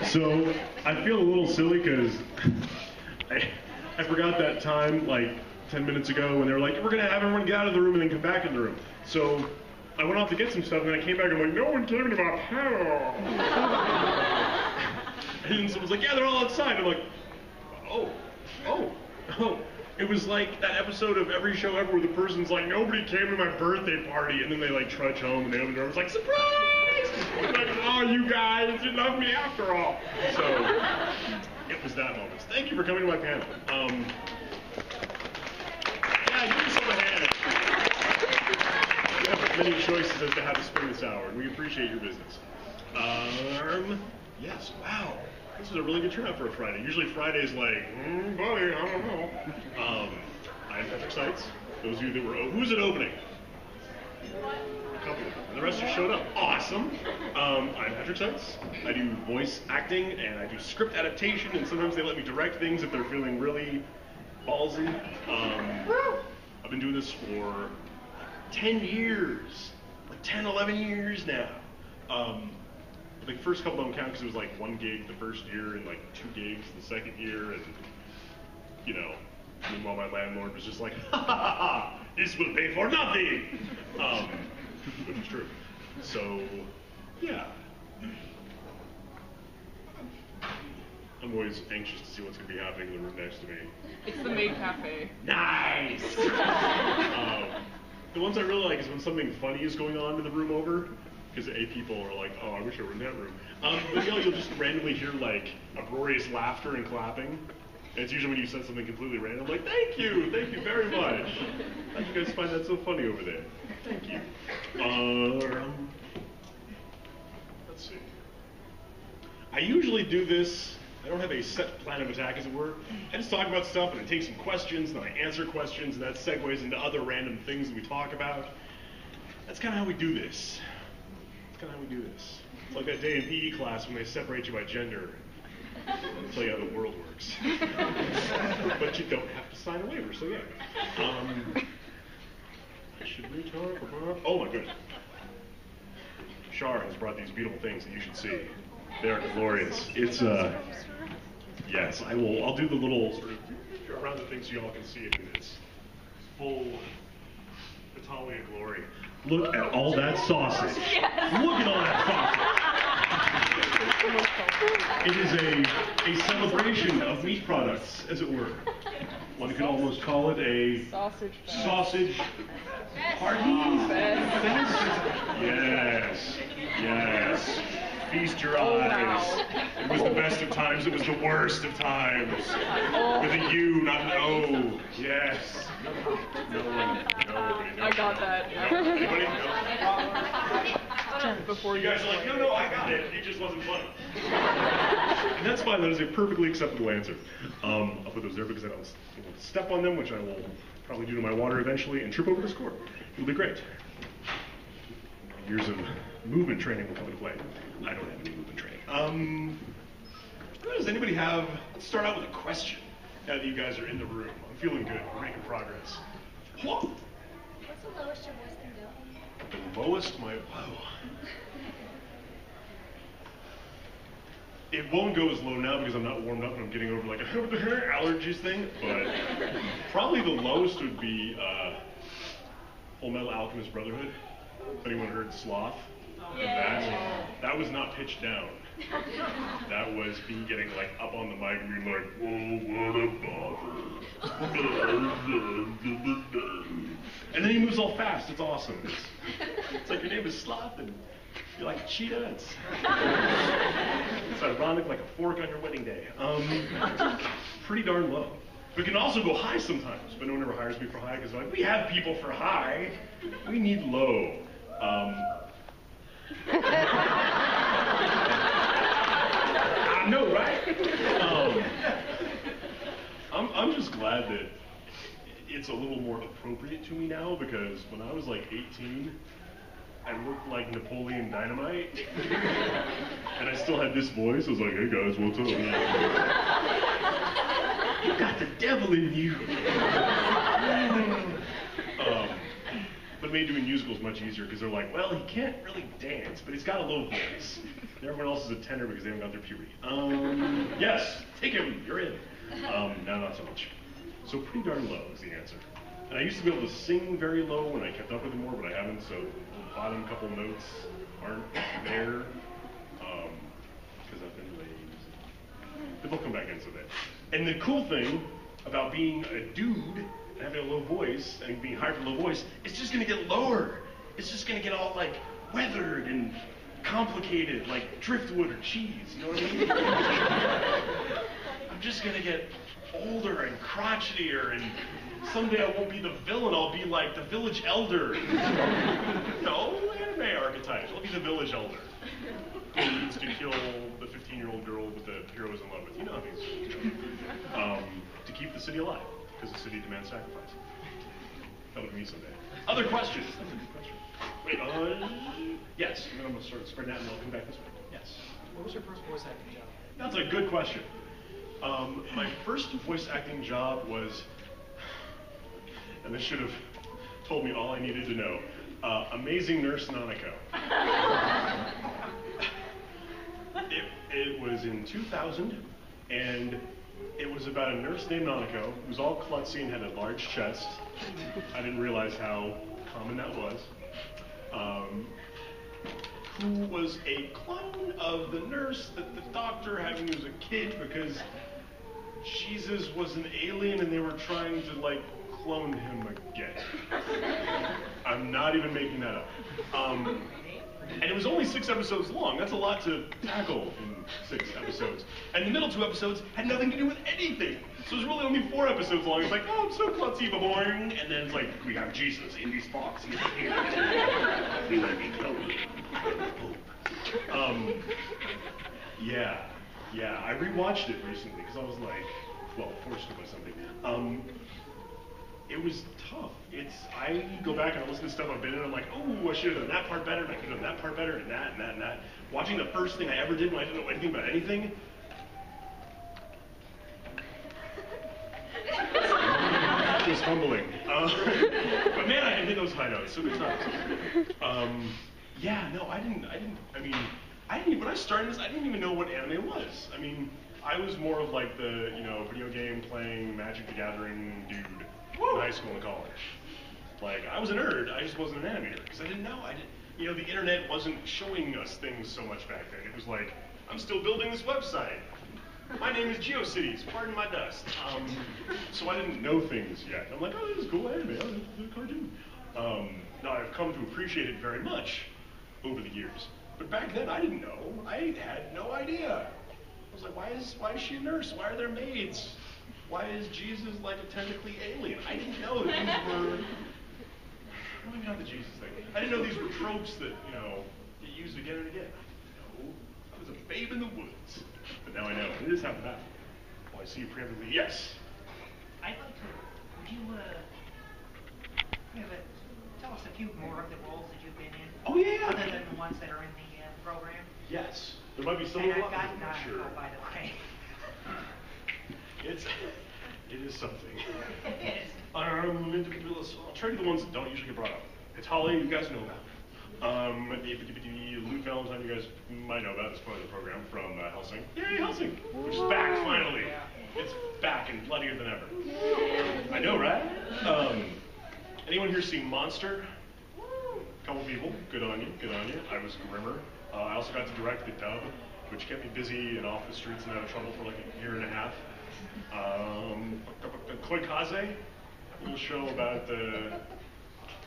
So I feel a little silly because I forgot that time like 10 minutes ago when they were like, we're going to have everyone get out of the room and then come back in the room. So I went off to get some stuff and then I came back and I'm like, no one came about hell. And someone's like, yeah, they're all outside. I'm like, oh. It was like that episode of Every Show Ever where the person's like, nobody came to my birthday party, and then they like trudge home and they open the door. It's like, surprise! Like, oh, you guys, you love me after all. So it was that moment. Thank you for coming to my panel. Yeah, give yourself a hand. You have many choices as to how to spend this hour, and we appreciate your business. Yes, wow. This is a really good turnout for a Friday. Usually Friday's like, buddy, I don't know. I'm Seitz. Those of you that were, who's it opening? A couple of them. And the rest just showed up. Awesome. I'm Seitz. I do voice acting and I do script adaptation, and sometimes they let me direct things if they're feeling really ballsy. I've been doing this for 10 years, like 10, 11 years now. The first couple don't count because it was like 1 gig the first year and like 2 gigs the second year, and you know, meanwhile my landlord was just like, ha ha ha, this will pay for nothing, which is true. So yeah, I'm always anxious to see what's going to be happening in the room next to me. It's the maid cafe. Nice. The ones I really like is when something funny is going on in the room over. Because people are like, oh, I wish I were in that room. But you know, you'll just randomly hear like uproarious laughter and clapping. And it's usually when you said something completely random, like, thank you very much. How'd you guys find that so funny over there? Thank you. Let's see. I usually do this, I don't have a set plan of attack, as it were. I just talk about stuff and I take some questions, and then I answer questions, and that segues into other random things that we talk about. That's kind of how we do this. It's like that day in PE class when they separate you by gender and tell you how the world works. But you don't have to sign a waiver, so yeah. Should we talk about... Oh my goodness. Shar has brought these beautiful things that you should see. They are glorious. It's, yes, I'll do the little sort of around the thing so y'all can see it in its full battalion glory. Look at all that sausage. Look at all that sausage. It is a celebration of meat products, as it were. One could almost call it a sausage party fest. Yes. Feast your eyes. It was the best of times. It was the worst of times. With a U, not an O. Yes. No one. I got that. Anybody? No. Before you guys are like, no, I got it. It just wasn't funny. And that's fine. That is a perfectly acceptable answer. I'll put those there because I don't want to step on them, which I will probably do to my water eventually, and trip over this cord. It'll be great. Years of movement training will come into play. I don't have any movement training. Does anybody have, let's start out with a question now that you guys are in the room. I'm feeling good. We're making progress. What's the lowest your voice can go? The lowest it won't go as low now because I'm not warmed up and I'm getting over like a allergies thing, but probably the lowest would be Full Metal Alchemist Brotherhood. If anyone heard Sloth? That was not pitched down. That was me getting like up on the mic and being like, whoa, what a bother. And then he moves all fast. It's awesome. It's like your name is Sloth and you're like a cheetah. It's ironic, like a fork on your wedding day. Pretty darn low. We can also go high sometimes, but no one ever hires me for high because they're like, we have people for high. We need low. I know, right? I'm just glad that it's a little more appropriate to me now, because when I was like 18, I looked like Napoleon Dynamite, and I still had this voice. I was like, hey guys, what's up? You got the devil in you. But me doing musicals much easier because they're like, well, he can't really dance, but he's got a low voice. Everyone else is a tender because they haven't gone through puberty. Yes, take him, you're in. No, not so much. So pretty darn low is the answer. And I used to be able to sing very low when I kept up with it more, but I haven't, so the bottom couple notes aren't there. Because I've been lazy. But they'll come back in someday. And the cool thing about being a dude and having a low voice and being high for low voice, it's just gonna get lower. It's just gonna get all like weathered and complicated, like driftwood or cheese, you know what I mean? I'm just gonna get older and crotchetier, and someday I won't be the villain, I'll be like the village elder. No, anime archetypes, I'll be the village elder. Who needs to kill the 15-year-old girl that the hero is in love with. You know how things go. To keep the city alive, because the city demands sacrifice. That would be me someday. Other questions? That's a good question. Wait, yes, and then I'm going to start spreading out and I'll come back this way. Yes. What was your first voice acting job? That's a good question. My first voice acting job was, and this should have told me all I needed to know, Amazing Nurse Nanako. It was in 2000, and it was about a nurse named Nanako who was all klutzy and had a large chest. I didn't realize how common that was. Who was a clone of the nurse that the doctor had when he was a kid because Jesus was an alien and they were trying to like clone him again. I'm not even making that up. And it was only 6 episodes long. That's a lot to tackle in 6 episodes. And the middle 2 episodes had nothing to do with anything. So it was really only 4 episodes long. It's like, oh, I'm so klutzy, but boring. And then it's like, we have Jesus in these box. He's here. We might be cloned. Yeah. I rewatched it recently because I was like, well, forced to by something. It was tough. I go back and I listen to stuff I've been in, and I'm like, oh, I should have done that part better, and I could have done that part better, and that, and that, and that. Watching the first thing I ever did when I didn't know anything about anything. It was humbling. But man, I can hit those high notes, so good times. Yeah, no, I didn't, when I started this, I didn't even know what anime was. I mean, I was more of like the, video game playing Magic the Gathering dude in high school and college. Like, I was a nerd, I just wasn't an animator, because I didn't know, the internet wasn't showing us things so much back then. It was like, I'm still building this website. My name is GeoCities, pardon my dust. So I didn't know things yet. I'm like, oh, this is cool anime, oh, this is a cartoon. Now I've come to appreciate it very much over the years. But back then I didn't know, I had no idea. I was like, why is she a nurse? Why are there maids? Why is Jesus like a technically alien? I didn't know that these were, I don't even know the Jesus thing. I didn't know these were tropes that, get used again and again. No, I was a babe in the woods. But now I know. It is half the battle. Well, I see you preemptively. Yes? I'd like to, would you, tell us a few more of the roles that you've been in? Oh, yeah. Other than the ones that are in the program? Yes. There might be some And of I've got them, sure. by the way. It is something. It is. I'll try to do the ones that don't usually get brought up. It's Holly, you guys know about. Luke Valentine, you guys might know about this point of the program from Helsing. Yay, Helsing! Which is back, finally. It's back and bloodier than ever. I know, right? Anyone here seen Monster? A couple people. Good on you, good on you. I was Grimmer. I also got to direct the dub, which kept me busy and off the streets and out of trouble for like a year and a half. Koikaze, a little show about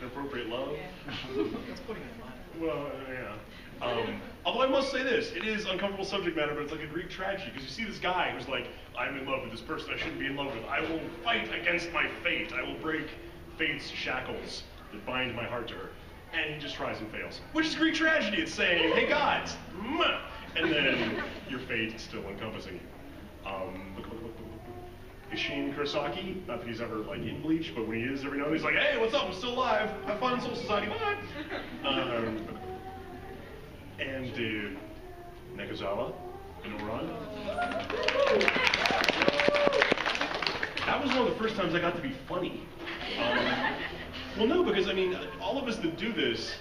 inappropriate love. That's putting it in mind. Well, yeah. Although I must say this, it is uncomfortable subject matter, but it's like a Greek tragedy, because you see this guy who's like, I'm in love with this person I shouldn't be in love with. I will fight against my fate. I will break fate's shackles that bind my heart to her. And he just tries and fails. Which is Greek tragedy. It's saying, hey gods, and then your fate is still encompassing you. Ishin Kurosaki, not that he's ever like in Bleach, but when he is every now and then he's like, hey, what's up, I'm still alive, have fun in Soul Society, bye! And Nekozawa in Oran. That was one of the first times I got to be funny. Well, no, because all of us that do this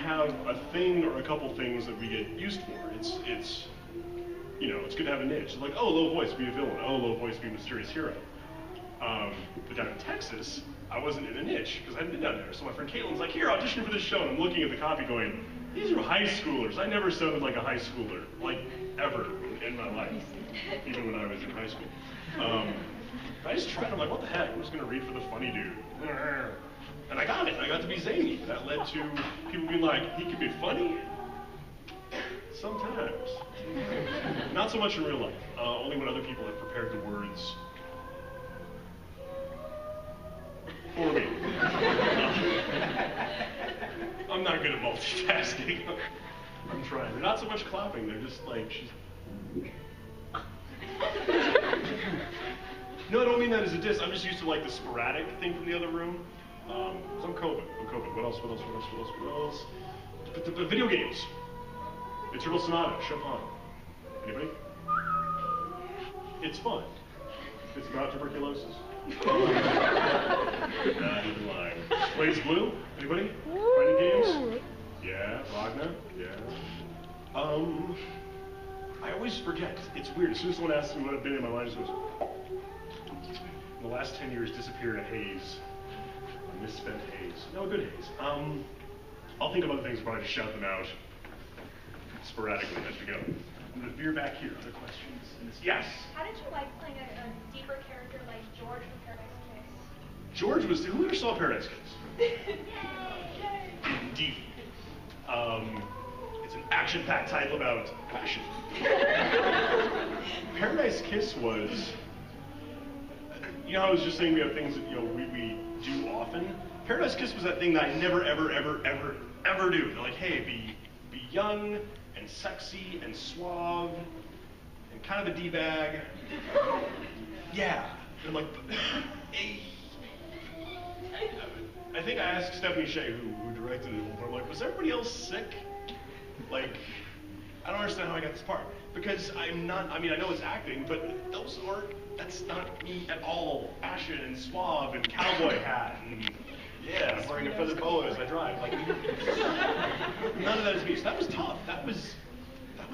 have a thing or a couple things that we get used for. It's you know, it's good to have a niche. It's like, oh, low voice, be a villain. Oh, low voice, be a mysterious hero. But down in Texas, I wasn't in a niche because I hadn't been down there. So my friend Caitlin's like, here, audition for this show. And I'm looking at the copy going, these are high schoolers. I never sounded like a high schooler, like ever in my life, even when I was in high school. I just tried. I'm like, what the heck? I'm just going to read for the funny dude. And I got it. I got to be zany. That led to people being like, he can be funny? Sometimes. Not so much in real life. Only when other people have prepared the words for me. I'm not good at multitasking. I'm trying. They're not so much clapping. They're just like, she's... No, I don't mean that as a diss. I'm just used to like the sporadic thing from the other room. So I'm COVID. What else? The video games. Eternal Sonata, Chopin. Anybody? It's fun. It's about tuberculosis. Not even lying. Blaze Blue? Anybody? Fighting games? Yeah. Wagner? Yeah. I always forget. It's weird. As soon as someone asks me what I've been in, my mind just goes, in the last 10 years, disappear in a haze. A misspent haze. No, a good haze. I'll think of other things, but I just shout them out sporadically as we go. I'm going to veer back here. Other questions? Yes? How did you like playing a deeper character like George from Paradise Kiss? George was... Who ever saw Paradise Kiss? Indeed. It's an action-packed title about passion. Paradise Kiss was... You know, I was just saying we have things that, you know, we do often. Paradise Kiss was that thing that I never, ever do. They're like, hey, be young and sexy and suave and kind of a D-bag. Yeah. And I'm like, I think I asked Stephanie Shea, who directed it, but I'm like, was everybody else sick? Like, I don't understand how I got this part. Because I'm not, I mean, I know it's acting, but that's not me at all. Passion and suave and cowboy hat and, yeah, I'm wearing a feather boa as I drive. Like, none of that is me. So that was tough. That was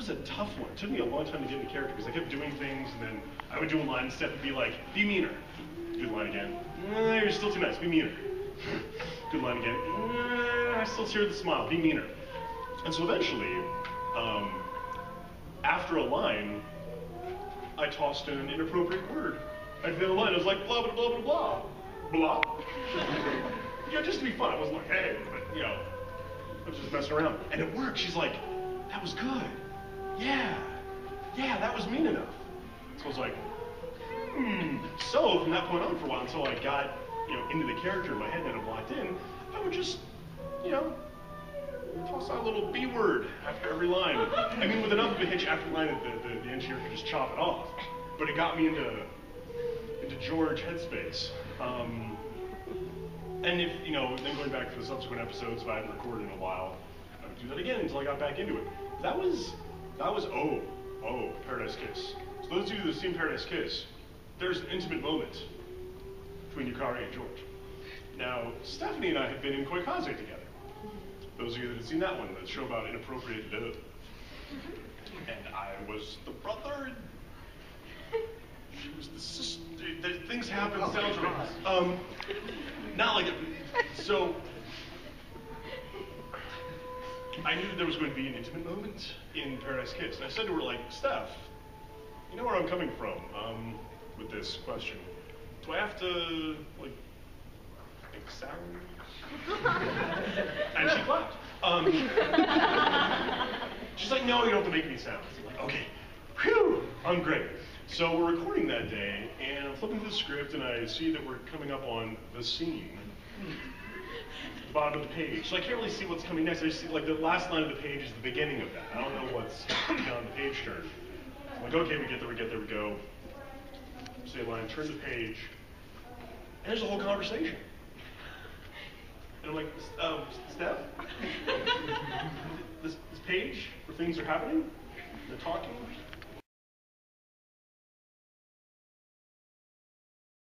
a tough one. It took me a long time to get into character because I kept doing things and then I would do a line and Steph would be like, be meaner. Good line again. You're still too nice. Be meaner. Good line again. I still hear the smile. Be meaner. And so eventually, after a line, I tossed in an inappropriate word. At the end of the line, I was like, blah, blah, blah, blah, blah. Blah. You know, just to be fun. I wasn't like, hey, but, you know, I was just messing around. And it worked. She's like, that was good. Yeah, that was mean enough. So I was like, So from that point on for a while, until I got, you know, into the character in my head and had it locked in, I would just, you know, toss out a little B word after every line. I mean, with enough of a hitch after the line that the engineer could just chop it off. But it got me into George headspace. And if, you know, then going back to the subsequent episodes, if I hadn't recorded in a while, I would do that again until I got back into it. That was Paradise Kiss. So those of you that have seen Paradise Kiss, there's an intimate moment between Yukari and George. Now, Stephanie and I have been in Koikaze together. Those of you that have seen that one, the show about inappropriate love. And I was the brother, she was the sister. Things happen, sounds right. Not like it. So, I knew there was going to be an intimate moment in Paradise Kiss. And I said to her, like, Steph, you know where I'm coming from with this question. Do I have to, like, make sounds? And she clapped. She's like, no, you don't have to make any sounds. I'm like, okay, whew, I'm great. So we're recording that day, and I'm flipping through the script, and I see that we're coming up on the scene. The bottom of the page. So I can't really see what's coming next. I just see, like, the last line of the page is the beginning of that. I don't know what's beyond the page turn. I'm like, okay, we get there, we go. Say a line, turn the page, and there's a whole conversation. And I'm like, Steph? this page where things are happening? They're talking?